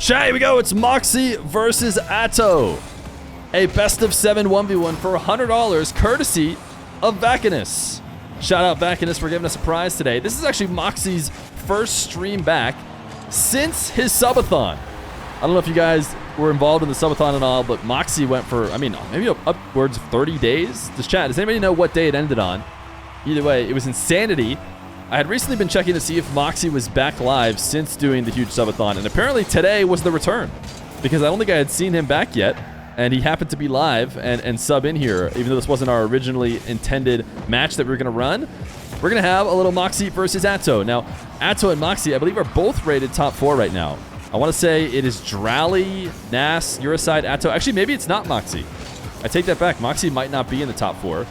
Chat, here we go. It's Mawkzy versus Atow. A best of 7 1v1 for $100 courtesy of Vacanus. Shout out Vacanus for giving us a prize today. This is actually Mawkzy's first stream back since his subathon. I don't know if you guys were involved in the subathon and all, but Mawkzy went for, I mean, maybe upwards of 30 days. Just chat, does anybody know what day it ended on? Either way, it was insanity. I had recently been checking to see if Mawkzy was back live since doing the huge subathon, and apparently today was the return, because I don't think I had seen him back yet, and he happened to be live and sub in here, even though this wasn't our originally intended match that we were going to run. We're going to have a little Mawkzy versus Atow. Now, Atow and Mawkzy, I believe, are both rated top 4 right now. I want to say it is Drally, Nas, Euroside, Atow. Actually, maybe it's not Mawkzy. I take that back. Mawkzy might not be in the top 4.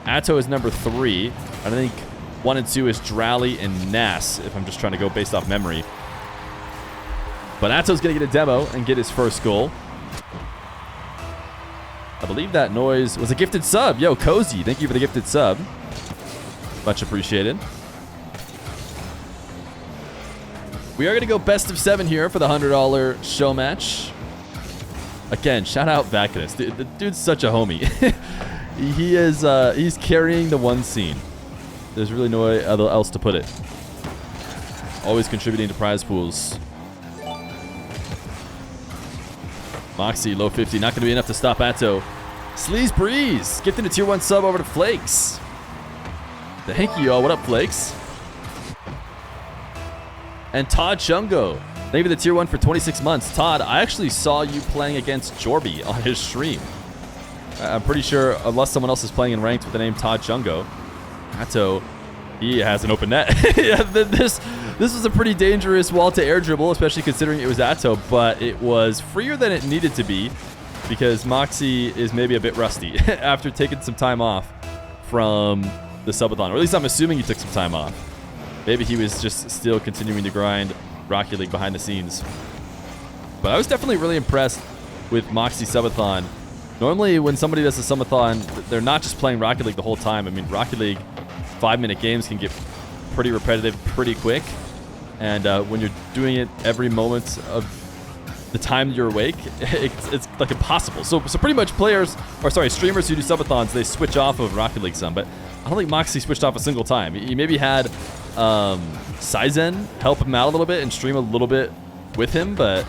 Atow is number 3. I think 1 and 2 is Drally and Nas, if I'm just trying to go based off memory. But Atow's going to get a demo and get his first goal. I believe that noise was a gifted sub. Yo, Cozy, thank you for the gifted sub. Much appreciated. We are going to go best of 7 here for the $100 show match. Again, shout out Vacanus. The dude's such a homie. He's carrying the one scene. There's really no way else to put it. Always contributing to prize pools. Mawkzy, low 50. Not going to be enough to stop Atow. Sleaze Breeze. Gifting a tier 1 sub over to Flakes. Thank you, y'all. What up, Flakes? And Todd Chungo. Thank you for the tier 1 for 26 months. Todd, I actually saw you playing against Jorby on his stream. I'm pretty sure, unless someone else is playing in ranked with the name Todd Chungo, Atow, he has an open net. Yeah, this was a pretty dangerous wall to air dribble, especially considering it was Atow, but it was freer than it needed to be because Mawkzy is maybe a bit rusty after taking some time off from the subathon. Or at least I'm assuming he took some time off. Maybe he was just still continuing to grind Rocket League behind the scenes. But I was definitely really impressed with Mawkzy subathon. Normally, when somebody does a subathon, they're not just playing Rocket League the whole time. I mean, Rocket League 5-minute games can get pretty repetitive pretty quick. And when you're doing it every moment of the time you're awake, it's like impossible. So pretty much streamers who do subathons, they switch off of Rocket League some. But I don't think Mawkzy switched off a single time. He maybe had Saizen help him out a little bit and stream a little bit with him, but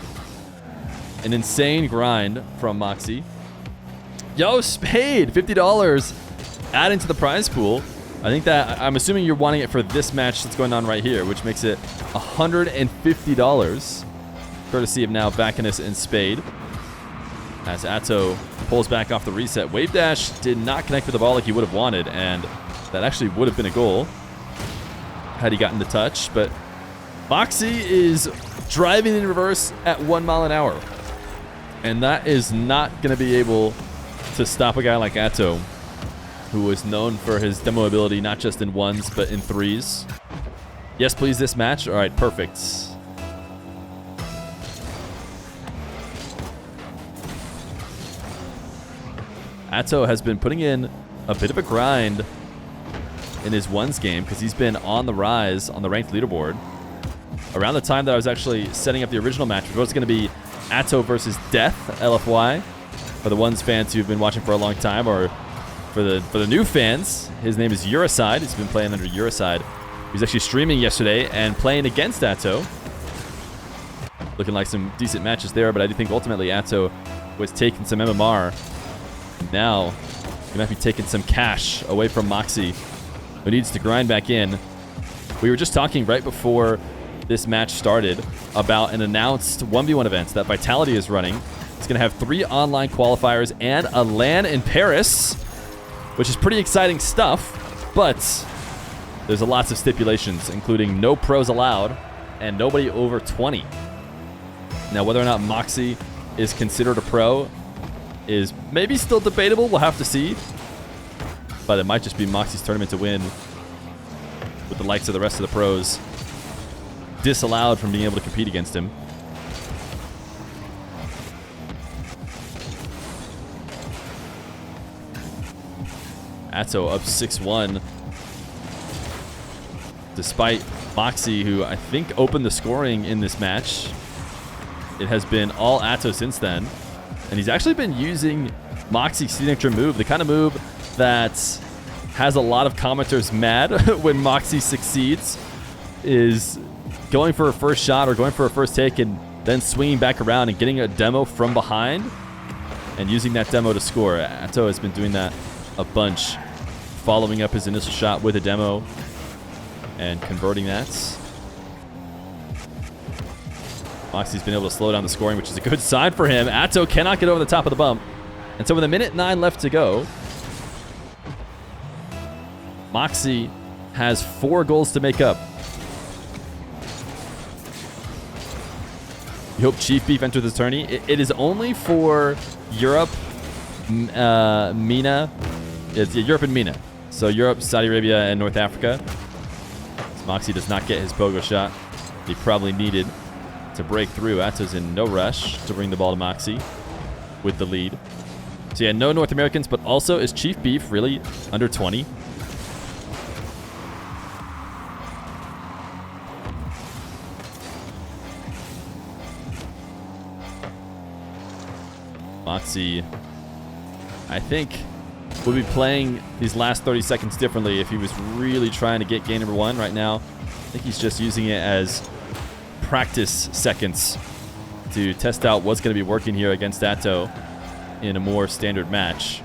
an insane grind from Mawkzy. Yo, Spade, $50 adding to the prize pool. I think that, I'm assuming you're wanting it for this match that's going on right here, which makes it $150. Courtesy of now Vacanus and Spade. As Atow pulls back off the reset. Wave Dash did not connect with the ball like he would have wanted, and that actually would have been a goal had he gotten the touch. But Mawkzy is driving in reverse at 1 mile an hour. And that is not going to be able to stop a guy like Atow, who is known for his demo ability, not just in 1s, but in 3s. Yes, please, this match. All right, perfect. Atow has been putting in a bit of a grind in his 1s game because he's been on the rise on the ranked leaderboard. Around the time that I was actually setting up the original match, which was going to be Atow versus Death, LFY, for the 1s fans who've been watching for a long time, or for the new fans, his name is Euroside. He's been playing under Euroside. He was actually streaming yesterday and playing against Atow. Looking like some decent matches there, but I do think ultimately Atow was taking some MMR. Now, he might be taking some cash away from Mawkzy, who needs to grind back in. We were just talking right before this match started about an announced 1v1 event that Vitality is running. It's going to have 3 online qualifiers and a LAN in Paris, which is pretty exciting stuff, but there's lots of stipulations, including no pros allowed and nobody over 20. Now, whether or not Mawkzy is considered a pro is maybe still debatable. We'll have to see. But it might just be Mawkzy's tournament to win with the likes of the rest of the pros disallowed from being able to compete against him. Atow up 6-1. Despite Mawkzy, who I think opened the scoring in this match. it has been all Atow since then. And he's actually been using Mawkzy's signature move, the kind of move that has a lot of commenters mad when Mawkzy succeeds, is going for a first shot or going for a first take and then swinging back around and getting a demo from behind and using that demo to score. Atow has been doing that a bunch, following up his initial shot with a demo and converting that. Mawkzy's been able to slow down the scoring, which is a good sign for him. Atow cannot get over the top of the bump. And so with 1:09 left to go, Mawkzy has 4 goals to make up. You hope Chief Beef enters the tourney. It is only for Europe, MENA. It's Europe and MENA. So Europe, Saudi Arabia, and North Africa. So Mawkzy does not get his pogo shot he probably needed to break through. Atow's in no rush to bring the ball to Mawkzy with the lead. So yeah, no North Americans, but also is Chief Beef really under 20? Mawkzy, I think, would be playing these last 30 seconds differently if he was really trying to get game number 1 right now. I think he's just using it as practice seconds to test out what's going to be working here against Atow in a more standard match.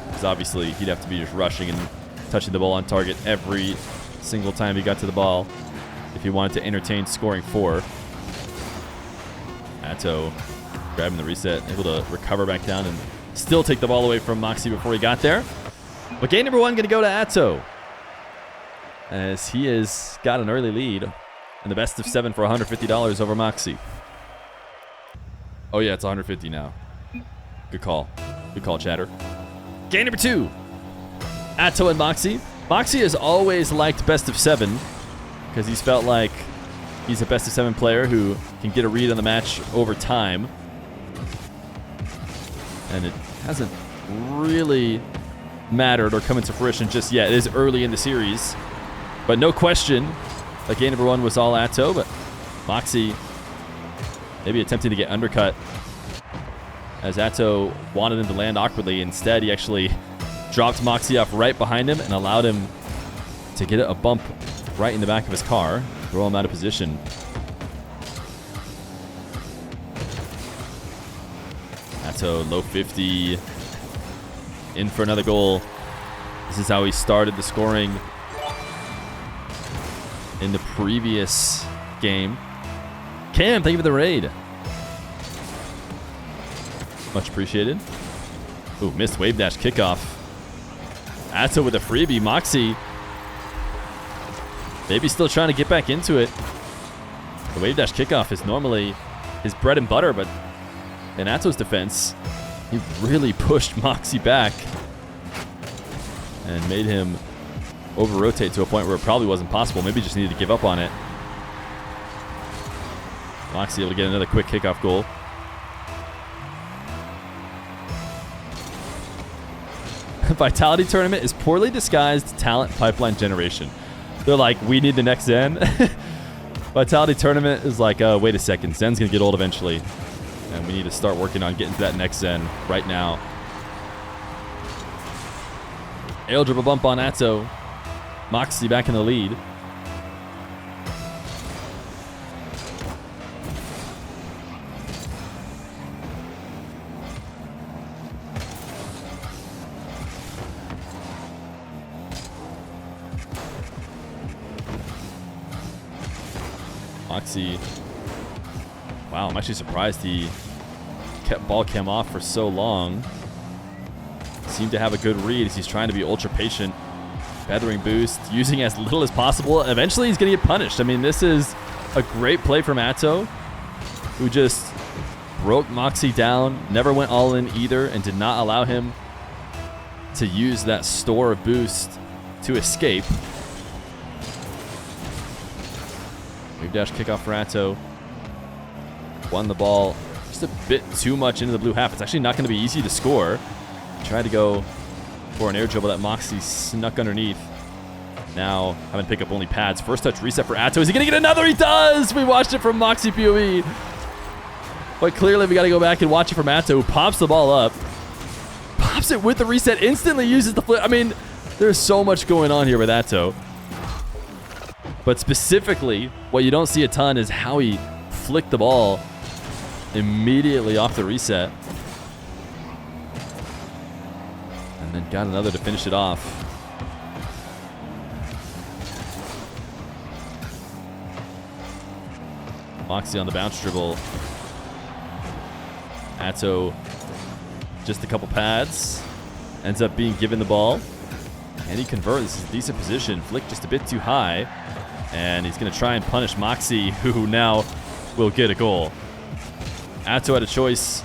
Because obviously he'd have to be just rushing and touching the ball on target every single time he got to the ball if he wanted to entertain scoring 4. Atow grabbing the reset, able to recover back down and still take the ball away from Mawkzy before he got there. But game number 1 going to go to Atow, as he has got an early lead in the best of 7 for $150 over Mawkzy. Oh yeah, it's 150 now. Good call. Good call, chatter. Game number 2. Atow and Mawkzy. Mawkzy has always liked best of 7 because he's felt like he's a best of 7 player who can get a read on the match over time. And it hasn't really mattered or come into fruition just yet. It is early in the series. But no question that game number 1 was all Atow, but Mawkzy maybe attempting to get undercut as Atow wanted him to land awkwardly. Instead, he actually dropped Mawkzy off right behind him and allowed him to get a bump right in the back of his car, throw him out of position. Atow, low 50, in for another goal. This is how he started the scoring in the previous game. Cam, thank you for the raid. Much appreciated. Ooh, missed wave dash kickoff. Atow with a freebie. Mawkzy maybe still trying to get back into it. The wave dash kickoff is normally his bread and butter, but in Atow's defense, he really pushed Mawkzy back and made him over-rotate to a point where it probably wasn't possible. Maybe just needed to give up on it. Mawkzy able to get another quick kickoff goal. Vitality Tournament is poorly disguised talent pipeline generation. They're like, we need the next Zen. Vitality Tournament is like, wait a second, Zen's going to get old eventually. And we need to start working on getting to that next Zen right now. Aerial dribble bump on Atow. Mawkzy back in the lead. Mawkzy. Wow, I'm actually surprised he kept ball cam off for so long. Seemed to have a good read as he's trying to be ultra patient. Feathering boost, using as little as possible. Eventually he's going to get punished. I mean, this is a great play from Atow, who just broke Mawkzy down, never went all in either, and did not allow him to use that store of boost to escape. Wave dash kickoff for Atow. Won the ball just a bit too much into the blue half. It's actually not going to be easy to score. Tried to go for an air dribble that Mawkzy snuck underneath. Now having to pick up only pads. First touch reset for Atow. Is he going to get another? He does! We watched it from Mawkzy POV. But clearly we got to go back and watch it from Atow, who pops the ball up. Pops it with the reset, instantly uses the flip. I mean, there's so much going on here with Atow. But specifically, what you don't see a ton is how he flicked the ball immediately off the reset. And then got another to finish it off. Mawkzy on the bounce dribble. Atow, just a couple pads. Ends up being given the ball. And he converts. This is a decent position. Flick just a bit too high. And he's going to try and punish Mawkzy, who now will get a goal. Atow had a choice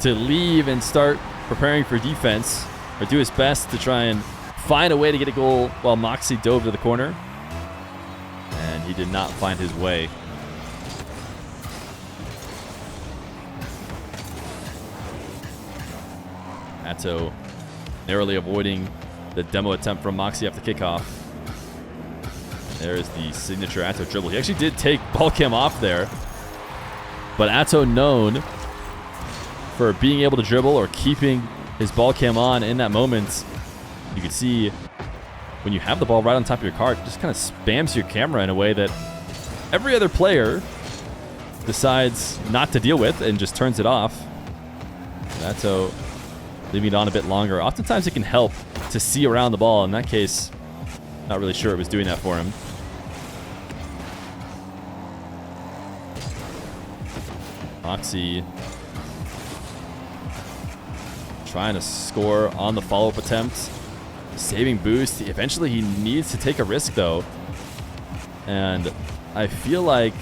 to leave and start preparing for defense, or do his best to try and find a way to get a goal while Mawkzy dove to the corner. And he did not find his way. Atow narrowly avoiding the demo attempt from Mawkzy after kickoff. There is the signature Atow dribble. He actually did take ball cam off there. But Atow known for being able to dribble or keeping his ball cam on in that moment. You can see when you have the ball right on top of your card, it just kind of spams your camera in a way that every other player decides not to deal with and just turns it off. And Atow leaving it on a bit longer. Oftentimes it can help to see around the ball. In that case, not really sure it was doing that for him. Mawkzy trying to score on the follow-up attempt. Saving boost. Eventually he needs to take a risk though. And I feel like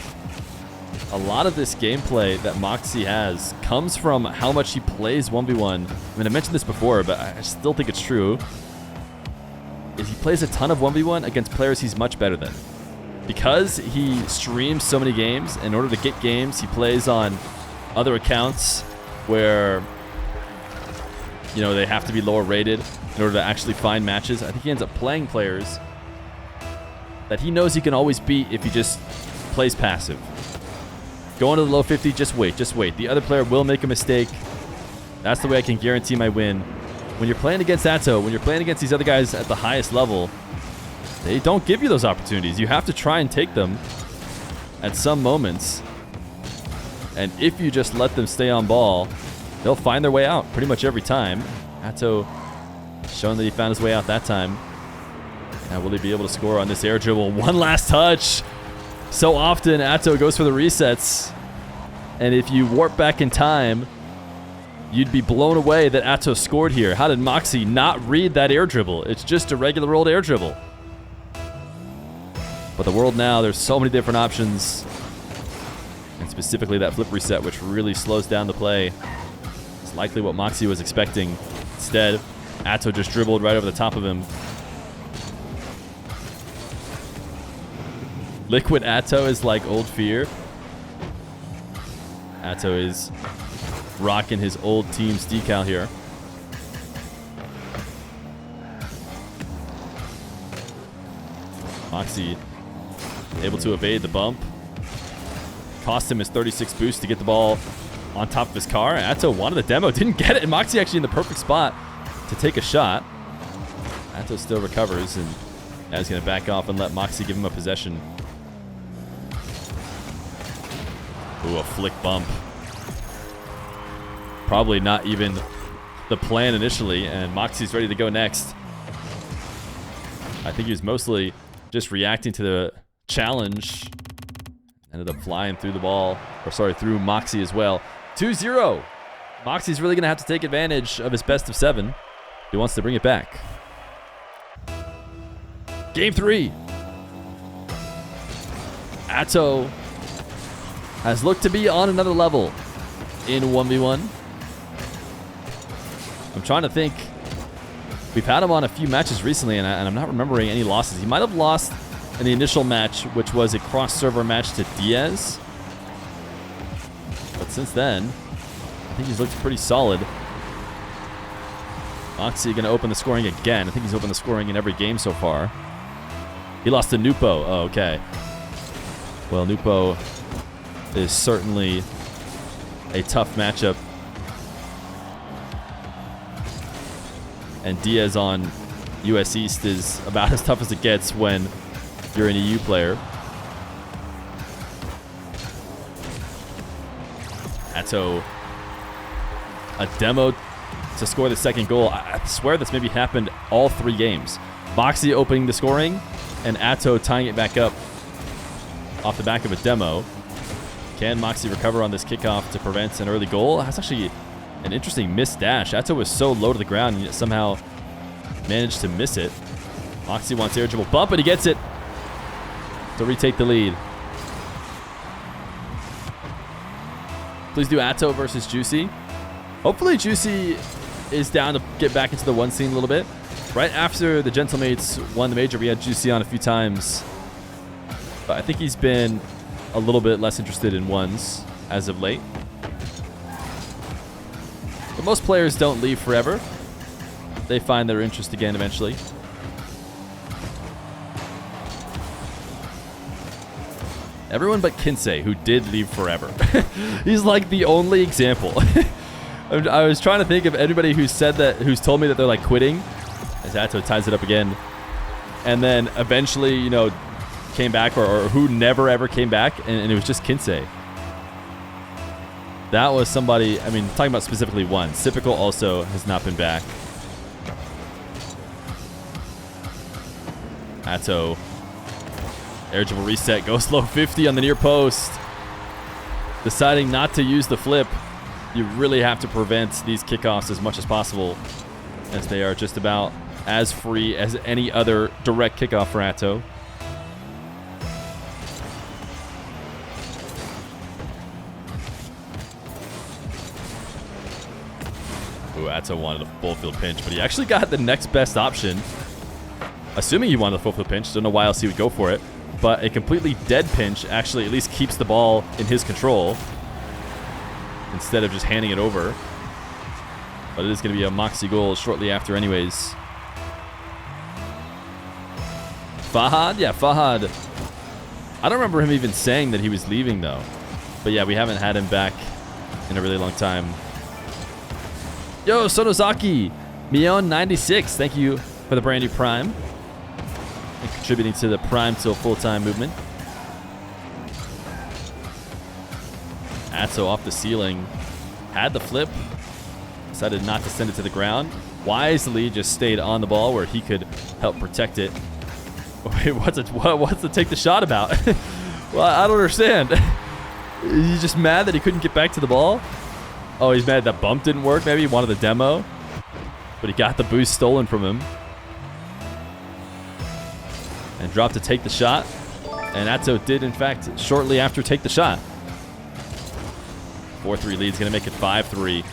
a lot of this gameplay that Mawkzy has comes from how much he plays 1v1. I mean, I mentioned this before, but I still think it's true. Is he plays a ton of 1v1 against players he's much better than. Because he streams so many games, in order to get games, he plays on other accounts where, you know, they have to be lower rated in order to actually find matches. I think he ends up playing players that he knows he can always beat if he just plays passive. Going to the low 50, just wait, just wait. The other player will make a mistake. That's the way I can guarantee my win. When you're playing against Atow, when you're playing against these other guys at the highest level, they don't give you those opportunities. You have to try and take them at some moments. And if you just let them stay on ball, they'll find their way out pretty much every time. Atow showing that he found his way out that time. Now will he be able to score on this air dribble? One last touch. So often Atow goes for the resets. And if you warp back in time, you'd be blown away that Atow scored here. How did Mawkzy not read that air dribble? It's just a regular old air dribble. But the world now, there's so many different options. And specifically that flip reset, which really slows down the play. It's likely what Mawkzy was expecting. Instead, Atow just dribbled right over the top of him. Liquid Atow is like old Feer. Atow is rocking his old team's decal here. Mawkzy able to evade the bump. Cost him his 36 boost to get the ball on top of his car. Atow wanted the demo, didn't get it, and Mawkzy actually in the perfect spot to take a shot. Atow still recovers, and now he's going to back off and let Mawkzy give him a possession. Ooh, a flick bump. Probably not even the plan initially, and Mawkzy's ready to go next. I think he was mostly just reacting to the challenge. Ended up flying through the ball, or sorry, through Mawkzy as well. 2-0. Mawkzy's really going to have to take advantage of his best of 7. He wants to bring it back. Game 3. Atow has looked to be on another level in 1v1. I'm trying to think. We've had him on a few matches recently, and I'm not remembering any losses. He might have lost in the initial match, which was a cross-server match to Diaz. But since then, I think he's looked pretty solid. Mawkzy going to open the scoring again. I think he's opened the scoring in every game so far. He lost to Nupo. Oh, okay. Well, Nupo is certainly a tough matchup. And Diaz on US East is about as tough as it gets when you're an EU player. Atow, a demo to score the second goal. I swear that's maybe happened all 3 games. Mawkzy opening the scoring, and Atow tying it back up off the back of a demo. Can Mawkzy recover on this kickoff to prevent an early goal? That's actually an interesting missed dash. Atow was so low to the ground, and yet somehow managed to miss it. Mawkzy wants air dribble bump, and he gets it to retake the lead. Please do Atow versus Juicy. Hopefully Juicy is down to get back into the one scene a little bit. Right after the Gentlemates won the major, we had Juicy on a few times. But I think he's been a little bit less interested in ones as of late. But most players don't leave forever. They find their interest again eventually. Everyone but Kinsey, who did leave forever. He's like the only example. I was trying to think of anybody who said that, who's told me that they're like quitting. As Atow ties it up again. And then eventually, you know, came back, or who never ever came back, and it was just Kinsey. That was somebody, I mean, talking about specifically one. Sipical also has not been back. Atow. Air dribble reset, goes low 50 on the near post. Deciding not to use the flip. You really have to prevent these kickoffs as much as possible, as they are just about as free as any other direct kickoff for Atow. Ooh, Atow wanted a full field pinch, but he actually got the next best option. Assuming he wanted a full field pinch, don't know why else he would go for it. But a completely dead pinch actually at least keeps the ball in his control instead of just handing it over. But it is going to be a Mawkzy goal shortly after anyways. Fahad? Yeah, Fahad. I don't remember him even saying that he was leaving though. But yeah, we haven't had him back in a really long time. Yo, Sonozaki, Mion96, thank you for the brand new Prime. And contributing to the Prime till full-time movement. Atow off the ceiling. Had the flip. Decided not to send it to the ground. Wisely just stayed on the ball where he could help protect it. Wait, what's to take the shot about? Well, I don't understand. He's just mad that he couldn't get back to the ball? Oh, he's mad that bump didn't work. Maybe he wanted the demo. But he got the boost stolen from him. And dropped to take the shot. And Atow did, in fact, shortly after take the shot. 4-3 lead's going to make it 5-3.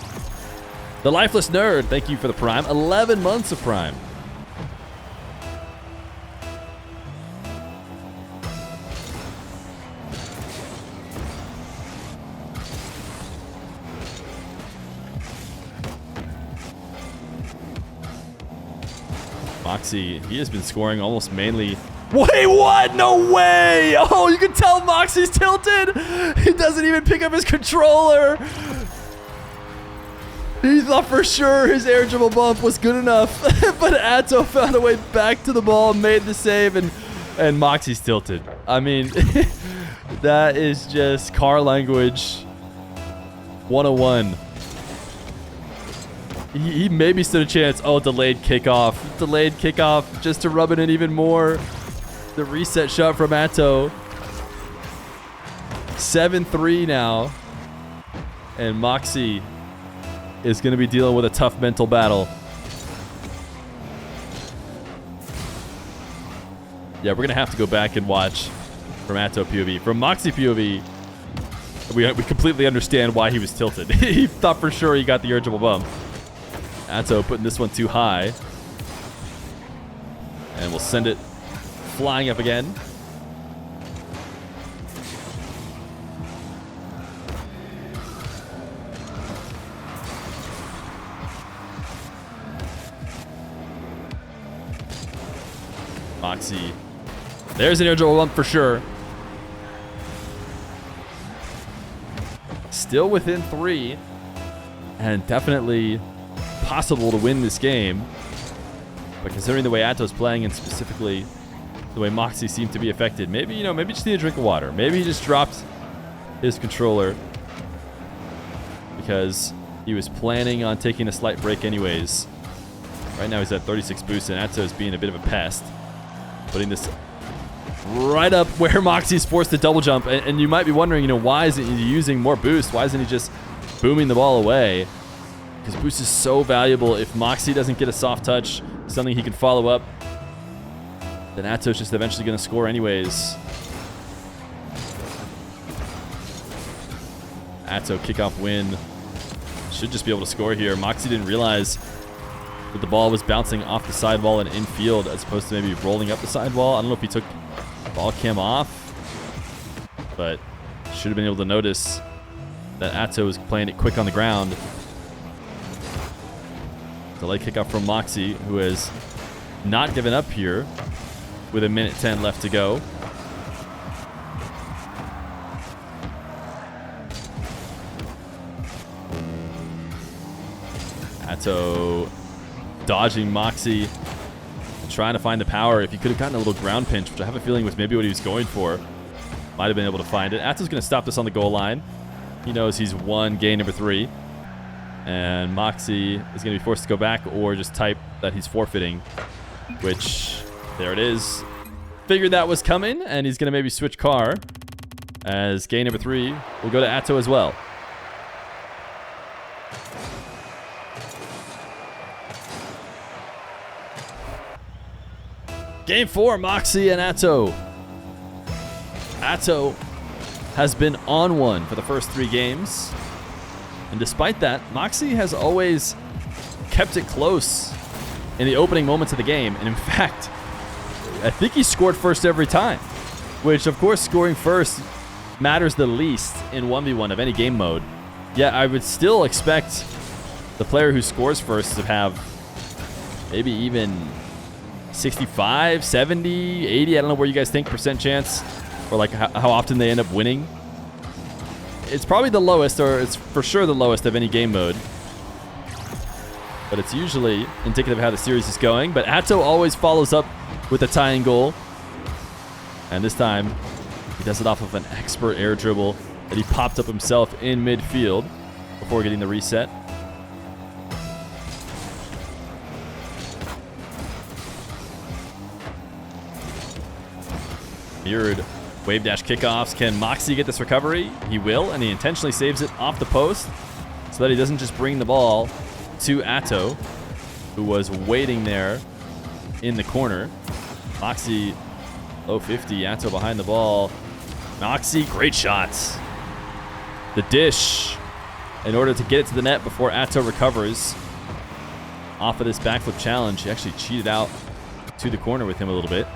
The Lifeless Nerd, thank you for the Prime. 11 months of Prime. Mawkzy, he has been scoring almost mainly. Wait, what? No way! Oh, you can tell Mawkzy's tilted. He doesn't even pick up his controller. He thought for sure his air dribble bump was good enough, but Atow found a way back to the ball, made the save, and Mawkzy's tilted. I mean, that is just car language 101. He maybe stood a chance. Oh, delayed kickoff. Delayed kickoff just to rub it in even more. The reset shot from Atow. 7-3 now. And Mawkzy is going to be dealing with a tough mental battle. Yeah, we're going to have to go back and watch from Atow POV. From Mawkzy POV, we completely understand why he was tilted. He thought for sure he got the air dribble bump. Atow putting this one too high. And we'll send it flying up again. Mawkzy. There's an air dribble bump for sure. Still within 3. And definitely possible to win this game. But considering the way Atow's playing and specifically the way Mawkzy seemed to be affected, maybe, you know, maybe just need a drink of water. Maybe he just dropped his controller because he was planning on taking a slight break anyways. Right now he's at 36 boosts, and Atow's being a bit of a pest. Putting this right up where Mawkzy's forced to double jump. And you might be wondering, you know, why isn't he using more boost? Why isn't he just booming the ball away? Because boost is so valuable. If Mawkzy doesn't get a soft touch, something he can follow up, then Atow's just eventually going to score anyways. Atow kickoff win. Should just be able to score here. Mawkzy didn't realize that the ball was bouncing off the sidewall and infield as opposed to maybe rolling up the sidewall. I don't know if he took ball cam off, but should have been able to notice that Atow was playing it quick on the ground. Delay kickoff from Mawkzy, who has not given up here with 1:10 left to go. Atow dodging Mawkzy, trying to find the power. If he could have gotten a little ground pinch, which I have a feeling was maybe what he was going for, might have been able to find it. Atow's going to stop this on the goal line. He knows he's won game number 3. And Mawkzy is going to be forced to go back or just type that he's forfeiting, which, there it is. Figured that was coming, and he's going to maybe switch car as game number 3 will go to Atow as well. Game 4, Mawkzy and Atow. Atow has been on one for the first 3 games. And despite that, Mawkzy has always kept it close in the opening moments of the game. And in fact, I think he scored first every time. Which, of course, scoring first matters the least in 1v1 of any game mode. Yet I would still expect the player who scores first to have maybe even 65, 70, 80. I don't know where you guys think percent chance, or like how often they end up winning. It's probably the lowest, or it's for sure the lowest of any game mode. But it's usually indicative of how the series is going. But Atow always follows up with a tying goal. And this time, he does it off of an expert air dribble that he popped up himself in midfield before getting the reset. Mirrored wave dash kickoffs. Can Mawkzy get this recovery? He will, and he intentionally saves it off the post so that he doesn't just bring the ball to Atow, who was waiting there in the corner. Mawkzy low 50, Atow behind the ball. Mawkzy, great shots. The dish in order to get it to the net before Atow recovers off of this backflip challenge. He actually cheated out to the corner with him a little bit.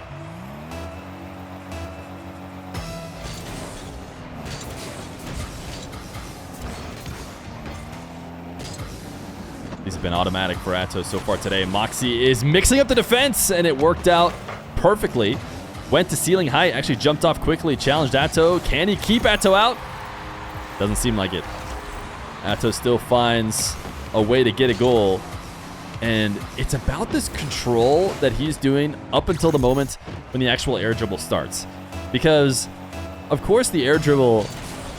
These have been automatic for Atow so far today. Mawkzy is mixing up the defense, and it worked out perfectly. Went to ceiling height, actually jumped off quickly, challenged Atow. Can he keep Atow out? Doesn't seem like it. Atow still finds a way to get a goal. And it's about this control that he's doing up until the moment when the actual air dribble starts. Because, of course, the air dribble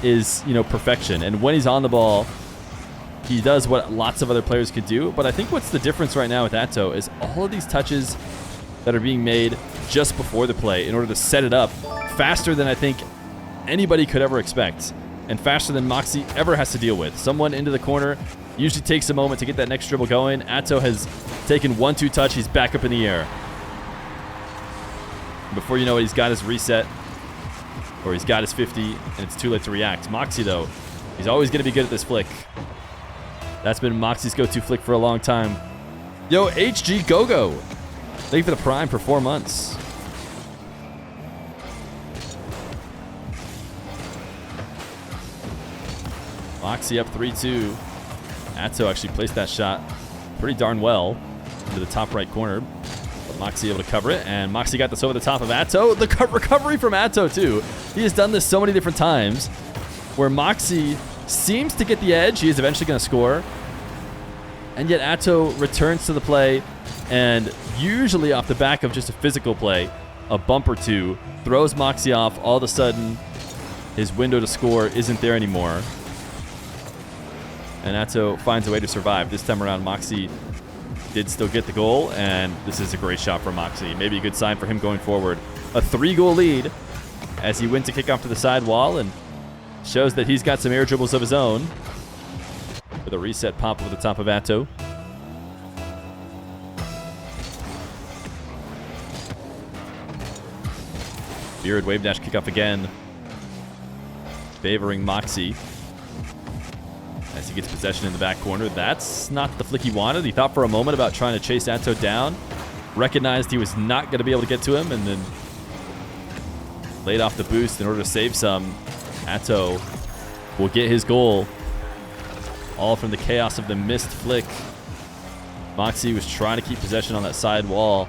is, you know, perfection. And when he's on the ball, he does what lots of other players could do. But I think what's the difference right now with Atow is all of these touches that are being made just before the play in order to set it up faster than I think anybody could ever expect, and faster than Mawkzy ever has to deal with. Someone into the corner usually takes a moment to get that next dribble going. Atow has taken 1-2 touch. He's back up in the air. Before you know it, he's got his reset, or he's got his 50, and it's too late to react. Mawkzy, though, he's always going to be good at this flick. That's been Mawkzy's go-to flick for a long time. Yo, HG Gogo, thank you for the Prime for 4 months. Mawkzy up 3-2. Atow actually placed that shot pretty darn well into the top right corner. But Mawkzy able to cover it, and Mawkzy got this over the top of Atow. The recovery from Atow, too. He has done this so many different times where Mawkzy seems to get the edge. He is eventually going to score. And yet Atow returns to the play, and usually off the back of just a physical play, a bump or two, throws Mawkzy off. All of a sudden, his window to score isn't there anymore. And Atow finds a way to survive. This time around, Mawkzy did still get the goal, and this is a great shot for Mawkzy. Maybe a good sign for him going forward. A 3-goal lead as he went to kick off to the side wall and shows that he's got some air dribbles of his own. With a reset pop over the top of Atow. Feer wave dash kickoff again, favoring Mawkzy as he gets possession in the back corner. That's not the flick he wanted. He thought for a moment about trying to chase Atow down, recognized he was not going to be able to get to him, and then laid off the boost in order to save some. Atow will get his goal. All from the chaos of the missed flick. Mawkzy was trying to keep possession on that side wall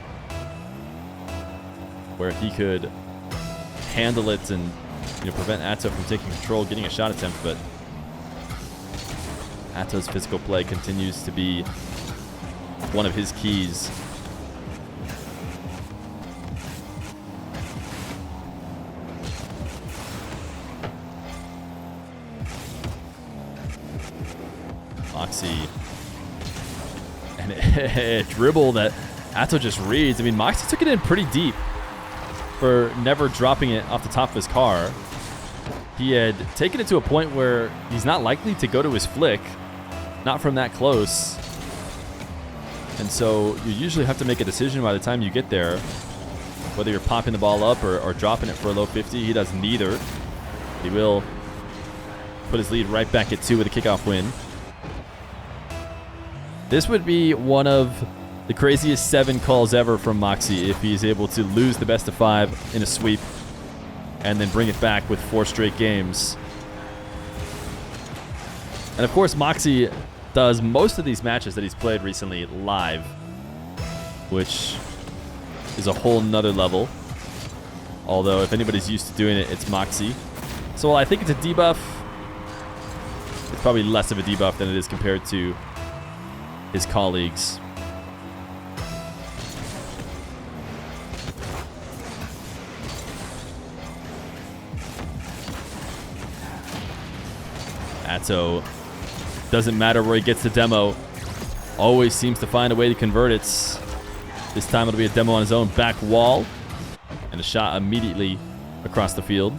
where he could handle it and prevent Atow from taking control, getting a shot attempt, but Atow's physical play continues to be one of his keys. Mawkzy, and a dribble that Atow just reads. I mean, Mawkzy took it in pretty deep for never dropping it off the top of his car. He had taken it to a point where he's not likely to go to his flick, not from that close. And so you usually have to make a decision by the time you get there, whether you're popping the ball up or dropping it for a low 50. He does neither. He will put his lead right back at 2 with a kickoff win. This would be one of the craziest 7 calls ever from Mawkzy if he's able to lose the best of 5 in a sweep and then bring it back with 4 straight games. And of course, Mawkzy does most of these matches that he's played recently live, which is a whole nother level. Although if anybody's used to doing it, it's Mawkzy. So while I think it's a debuff, it's probably less of a debuff than it is compared to his colleagues. Atow, doesn't matter where he gets the demo, always seems to find a way to convert it. This time it'll be a demo on his own back wall and a shot immediately across the field.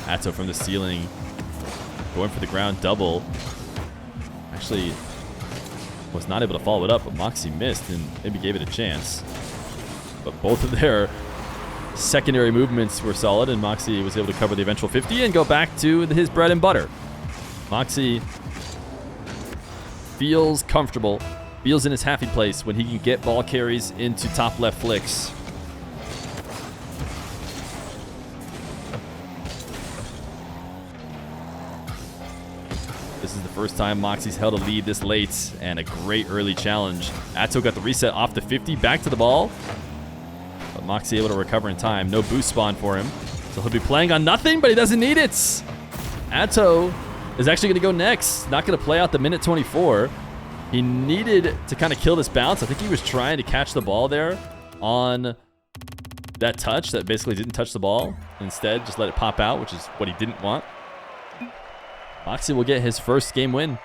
Atow from the ceiling, going for the ground double. Actually, was not able to follow it up, but Mawkzy missed and maybe gave it a chance. But both of their secondary movements were solid, and Mawkzy was able to cover the eventual 50 and go back to his bread and butter. Mawkzy feels comfortable, feels in his happy place when he can get ball carries into top left flicks. This is the first time Mawkzy's held a lead this late, and a great early challenge. Atow got the reset off the 50, back to the ball. But Mawkzy able to recover in time. No boost spawn for him. So he'll be playing on nothing, but he doesn't need it. Atow is actually going to go next. Not going to play out the minute 24. He needed to kind of kill this bounce. I think he was trying to catch the ball there on that touch that basically didn't touch the ball. Instead, just let it pop out, which is what he didn't want. Mawkzy will get his first game win.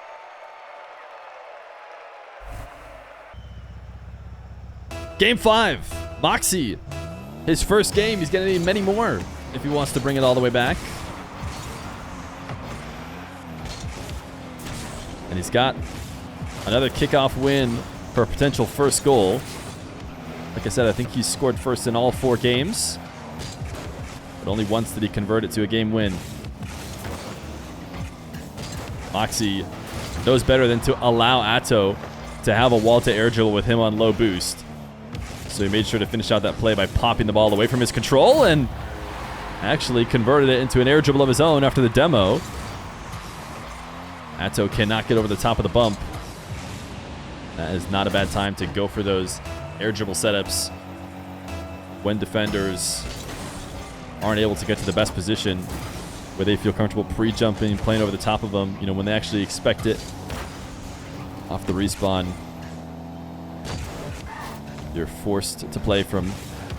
Game 5. Mawkzy. His first game. He's going to need many more if he wants to bring it all the way back. And he's got another kickoff win for a potential first goal. Like I said, I think he's scored first in all 4 games. But only once did he convert it to a game win. Mawkzy knows better than to allow Atow to have a wall-to-air dribble with him on low boost. So he made sure to finish out that play by popping the ball away from his control and actually converted it into an air dribble of his own after the demo. Atow cannot get over the top of the bump. That is not a bad time to go for those air dribble setups when defenders aren't able to get to the best position where they feel comfortable pre-jumping, playing over the top of them, you know, when they actually expect it off the respawn. You're forced to play from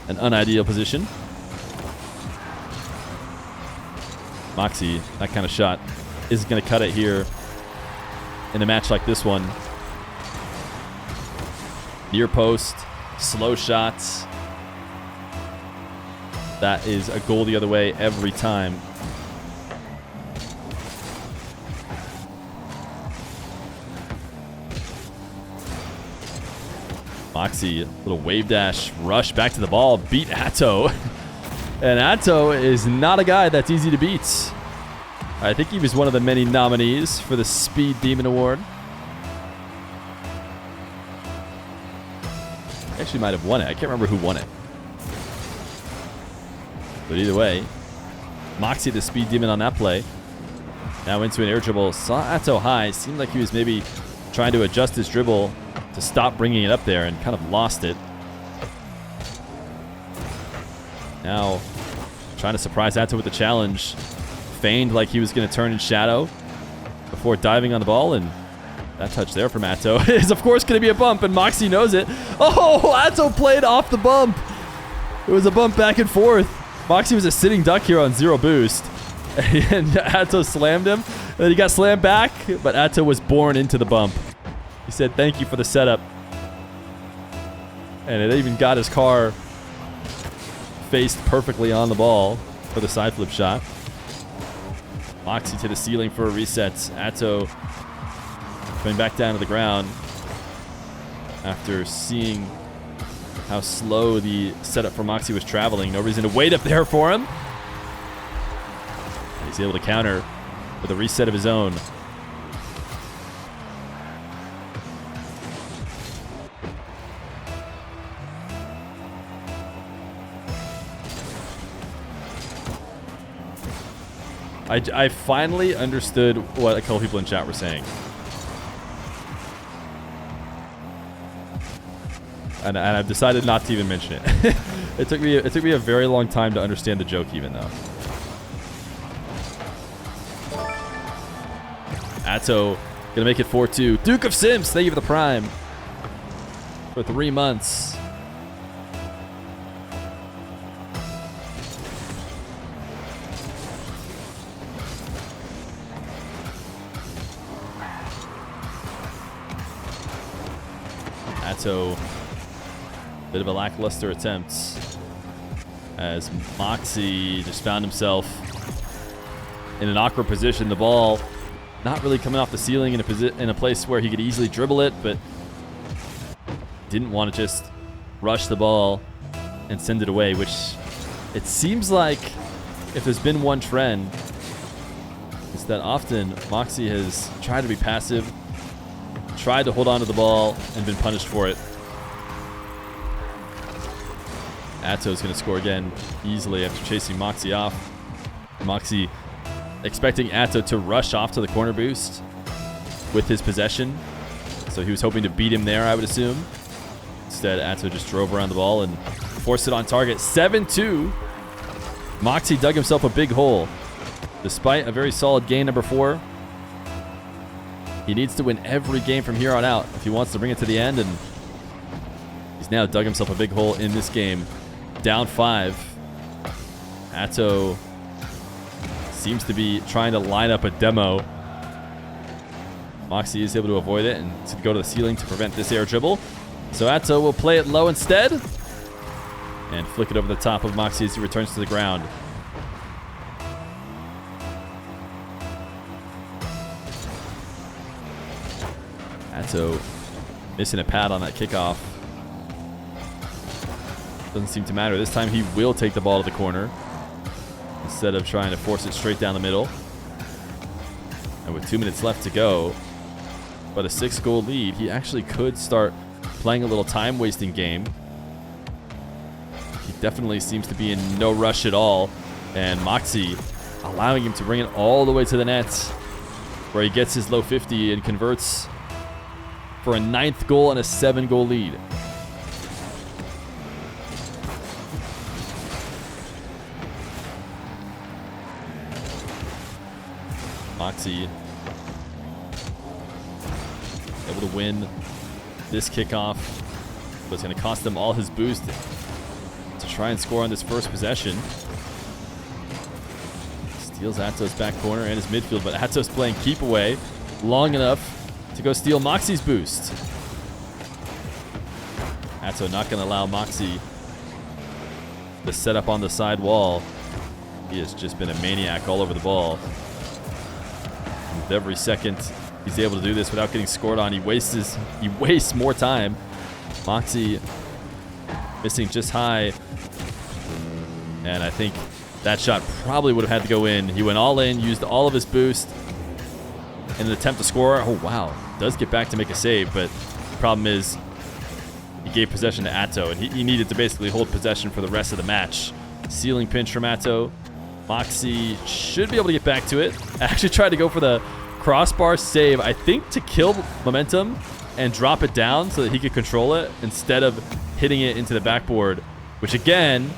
an unideal position. Mawkzy, that kind of shot isn't going to cut it here in a match like this one. Near post, slow shots. That is a goal the other way every time. Mawkzy, little wave dash, rush back to the ball, beat Atow. And Atow is not a guy that's easy to beat. I think he was one of the many nominees for the Speed Demon Award. Actually might have won it. I can't remember who won it. But either way, Mawkzy, the Speed Demon on that play. Now into an air dribble. Saw Atow high. Seemed like he was maybe trying to adjust his dribble to stop bringing it up there and kind of lost it. Now trying to surprise Atow with the challenge. Feigned like he was going to turn in shadow before diving on the ball, and that touch there from Atow is of course going to be a bump, and Mawkzy knows it. Oh, Atow played off the bump. It was a bump back and forth. Mawkzy was a sitting duck here on 0 boost, and Atow slammed him, and then he got slammed back, but Atow was born into the bump. He said thank you for the setup, and it even got his car faced perfectly on the ball for the side flip shot. Mawkzy to the ceiling for a reset. Atow coming back down to the ground after seeing how slow the setup for Mawkzy was traveling. No reason to wait up there for him. He's able to counter with a reset of his own. I finally understood what a couple people in chat were saying. And I've decided not to even mention it. It took me a very long time to understand the joke even though. Atow gonna make it 4-2. Duke of Sims, thank you for the prime. For 3 months. Atow, bit of a lackluster attempt as Mawkzy just found himself in an awkward position. The ball not really coming off the ceiling in a place where he could easily dribble it, but didn't want to just rush the ball and send it away, which it seems like if there's been one trend, it's that often Mawkzy has tried to be passive, tried to hold on to the ball, and been punished for it. Atow's going to score again easily after chasing Mawkzy off. Mawkzy expecting Atow to rush off to the corner boost with his possession. So he was hoping to beat him there, I would assume. Instead, Atow just drove around the ball and forced it on target. 7-2. Mawkzy dug himself a big hole. Despite a very solid game number 4, he needs to win every game from here on out if he wants to bring it to the end, and he's now dug himself a big hole in this game. Down 5. Atow seems to be trying to line up a demo. Mawkzy is able to avoid it and to go to the ceiling to prevent this air dribble. So Atow will play it low instead and flick it over the top of Mawkzy as he returns to the ground. Atow missing a pad on that kickoff. Doesn't seem to matter. This time he will take the ball to the corner instead of trying to force it straight down the middle. And with 2 minutes left to go, but a 6-goal lead, he actually could start playing a little time-wasting game. He definitely seems to be in no rush at all. And Mawkzy allowing him to bring it all the way to the net, where he gets his low 50 and converts for a 9th goal and a 7-goal lead. Mawkzy able to win this kickoff, but it's going to cost them all his boost to try and score on this first possession. Steals Atow's back corner and his midfield, but Atow's playing keep away long enough to go steal Mawkzy's boost. Atow not going to allow Mawkzy to set up on the side wall. He has just been a maniac all over the ball. With every second he's able to do this without getting scored on, he wastes more time. Mawkzy missing just high. And I think that shot probably would have had to go in. He went all in, used all of his boost in an attempt to score. Oh, wow. Does get back to make a save, but the problem is he gave possession to Atow, and he needed to basically hold possession for the rest of the match. Ceiling pinch from Atow. Mawkzy should be able to get back to it. I actually tried to go for the crossbar save, I think to kill momentum and drop it down so that he could control it instead of hitting it into the backboard, which again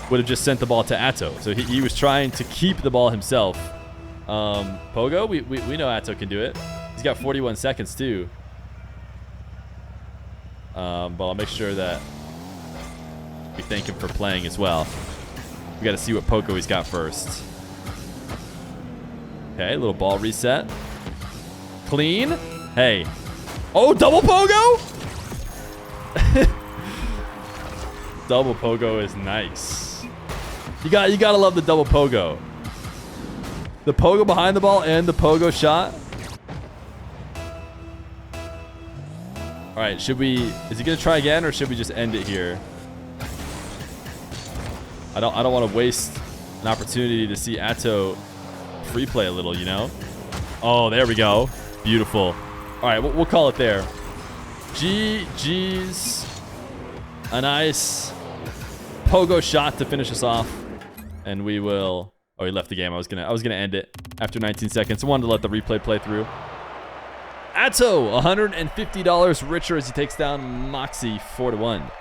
would have just sent the ball to Atow. So he was trying to keep the ball himself. Pogo, we know Atow can do it. He's got 41 seconds too. But I'll make sure that we thank him for playing as well. We got to see what Pogo he's got first. Okay, little ball reset. Clean. Hey. Oh, double Pogo? Double Pogo is nice. You gotta love the double Pogo. The Pogo behind the ball and the Pogo shot. All right, is he gonna try again or should we just end it here? I don't want to waste an opportunity to see Atow free play a little, you know? Oh, there we go. Beautiful. All right, we'll call it there. GG's. A nice Pogo shot to finish us off. And we will... Oh, he left the game. I was gonna end it after 19 seconds. I wanted to let the replay play through. Atow, $150 richer as he takes down Mawkzy 4-1.